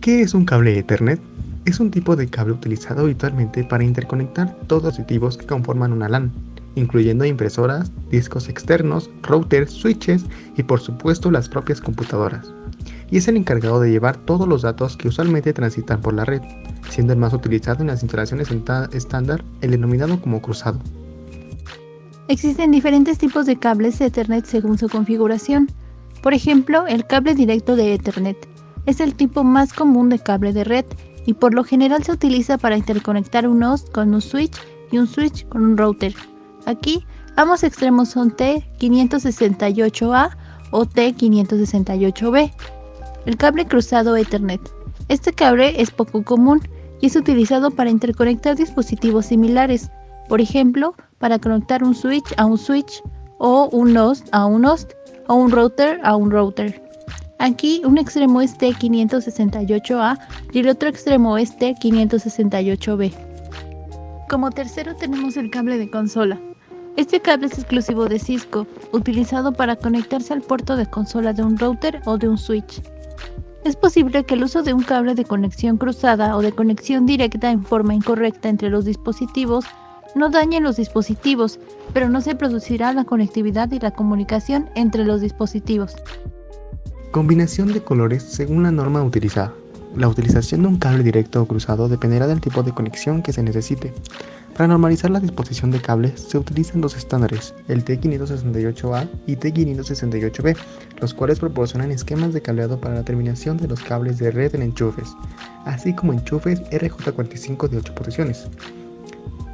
¿Qué es un cable Ethernet? Es un tipo de cable utilizado habitualmente para interconectar todos los dispositivos que conforman una LAN, incluyendo impresoras, discos externos, routers, switches y por supuesto las propias computadoras. Y es el encargado de llevar todos los datos que usualmente transitan por la red, siendo el más utilizado en las instalaciones estándar, el denominado como cruzado. Existen diferentes tipos de cables Ethernet según su configuración. Por ejemplo, el cable directo de Ethernet es el tipo más común de cable de red y por lo general se utiliza para interconectar un host con un switch y un switch con un router. Aquí, ambos extremos son T568A o T568B. El cable cruzado Ethernet. Este cable es poco común y es utilizado para interconectar dispositivos similares, por ejemplo, para conectar un switch a un switch, o un host a un host, o un router a un router. Aquí un extremo es T568A y el otro extremo es T568B. Como tercero tenemos el cable de consola. Este cable es exclusivo de Cisco, utilizado para conectarse al puerto de consola de un router o de un switch. Es posible que el uso de un cable de conexión cruzada o de conexión directa en forma incorrecta entre los dispositivos no dañe los dispositivos, pero no se producirá la conectividad y la comunicación entre los dispositivos. Combinación de colores según la norma utilizada. La utilización de un cable directo o cruzado dependerá del tipo de conexión que se necesite. Para normalizar la disposición de cables se utilizan dos estándares, el T568A y T568B, los cuales proporcionan esquemas de cableado para la terminación de los cables de red en enchufes, así como enchufes RJ45 de 8 posiciones.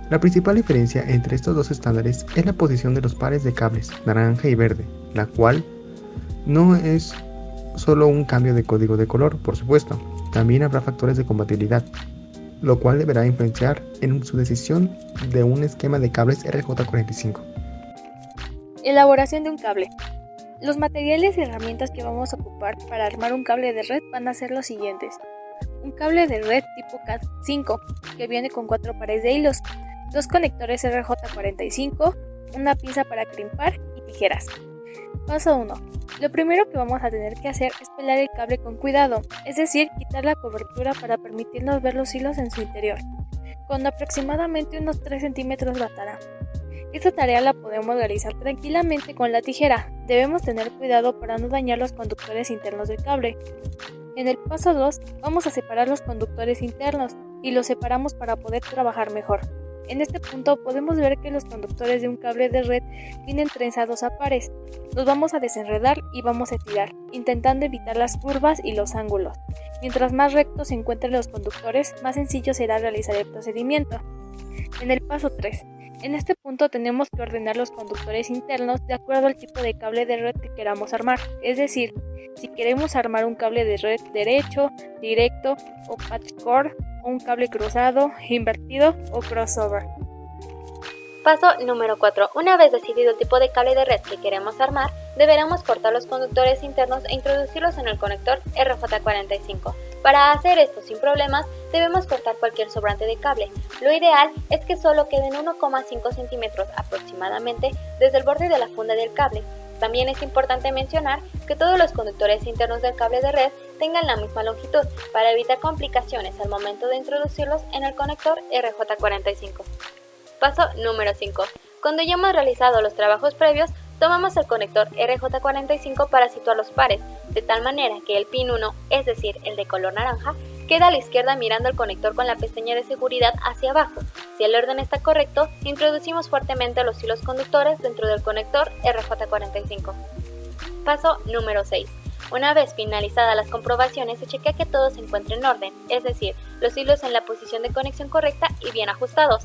La principal diferencia entre estos dos estándares es la posición de los pares de cables, naranja y verde, la cual no es solo un cambio de código de color, por supuesto, también habrá factores de compatibilidad, lo cual deberá influenciar en su decisión de un esquema de cables RJ45. Elaboración de un cable. Los materiales y herramientas que vamos a ocupar para armar un cable de red van a ser los siguientes. Un cable de red tipo Cat5, que viene con 4 pares de hilos, 2 conectores RJ45, una pinza para crimpar y tijeras. Paso 1. Lo primero que vamos a tener que hacer es pelar el cable con cuidado, es decir, quitar la cobertura para permitirnos ver los hilos en su interior. Con aproximadamente unos 3 centímetros bastará. Esta tarea la podemos realizar tranquilamente con la tijera. Debemos tener cuidado para no dañar los conductores internos del cable. En el paso 2 vamos a separar los conductores internos y los separamos para poder trabajar mejor. En este punto podemos ver que los conductores de un cable de red vienen trenzados a pares. Los vamos a desenredar y vamos a estirar, intentando evitar las curvas y los ángulos. Mientras más rectos se encuentren los conductores, más sencillo será realizar el procedimiento. En el paso 3, en este punto tenemos que ordenar los conductores internos de acuerdo al tipo de cable de red que queramos armar, es decir, si queremos armar un cable de red derecho, directo o patchcord, o un cable cruzado, invertido o crossover. Paso número 4. Una vez decidido el tipo de cable de red que queremos armar, deberemos cortar los conductores internos e introducirlos en el conector RJ45. Para hacer esto sin problemas, debemos cortar cualquier sobrante de cable. Lo ideal es que solo queden 1,5 centímetros aproximadamente desde el borde de la funda del cable. También es importante mencionar que todos los conductores internos del cable de red tengan la misma longitud para evitar complicaciones al momento de introducirlos en el conector RJ45. Paso número 5. Cuando ya hemos realizado los trabajos previos, tomamos el conector RJ45 para situar los pares, de tal manera que el pin 1, es decir, el de color naranja, queda a la izquierda mirando el conector con la pestaña de seguridad hacia abajo. Si el orden está correcto, introducimos fuertemente los hilos conductores dentro del conector RJ45. Paso número 6. Una vez finalizadas las comprobaciones, se chequea que todo se encuentre en orden, es decir, los hilos en la posición de conexión correcta y bien ajustados.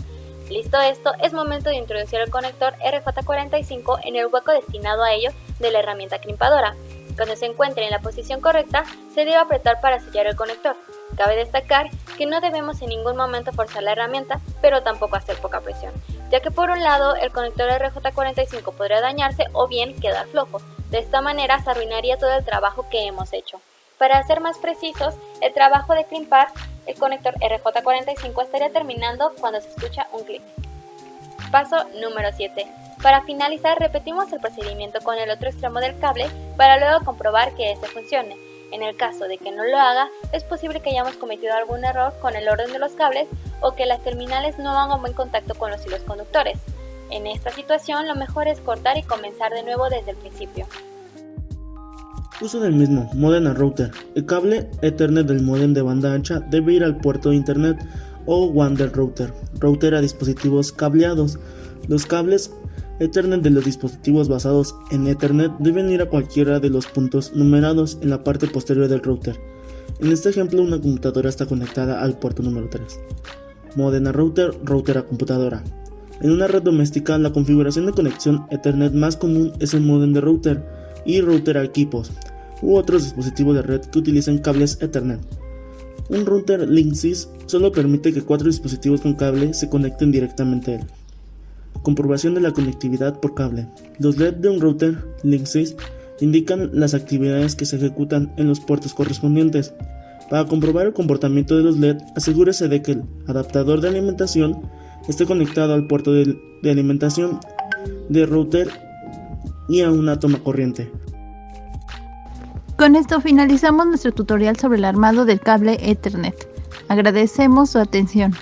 Listo esto, es momento de introducir el conector RJ45 en el hueco destinado a ello de la herramienta crimpadora. Cuando se encuentre en la posición correcta, se debe apretar para sellar el conector. Cabe destacar que no debemos en ningún momento forzar la herramienta, pero tampoco hacer poca presión, ya que por un lado el conector RJ45 podría dañarse o bien quedar flojo. De esta manera se arruinaría todo el trabajo que hemos hecho. Para ser más precisos, el trabajo de crimpar el conector RJ45 estaría terminando cuando se escucha un clic. Paso número 7. Para finalizar, repetimos el procedimiento con el otro extremo del cable para luego comprobar que este funcione. En el caso de que no lo haga, es posible que hayamos cometido algún error con el orden de los cables o que las terminales no hagan buen contacto con los hilos conductores. En esta situación, lo mejor es cortar y comenzar de nuevo desde el principio. Uso del mismo, modem a router. El cable Ethernet del modem de banda ancha debe ir al puerto de Internet o WAN del router. Router a dispositivos cableados. Los cables Ethernet de los dispositivos basados en Ethernet deben ir a cualquiera de los puntos numerados en la parte posterior del router. En este ejemplo, una computadora está conectada al puerto número 3. Modem a router, router a computadora. En una red doméstica, la configuración de conexión Ethernet más común es el modem de router y router a equipos u otros dispositivos de red que utilicen cables Ethernet. Un router Linksys solo permite que 4 dispositivos con cable se conecten directamente a él. Comprobación de la conectividad por cable. Los LED de un router Linksys indican las actividades que se ejecutan en los puertos correspondientes. Para comprobar el comportamiento de los LED, asegúrese de que el adaptador de alimentación esté conectado al puerto de alimentación del router y a una toma corriente. Con esto finalizamos nuestro tutorial sobre el armado del cable Ethernet. Agradecemos su atención.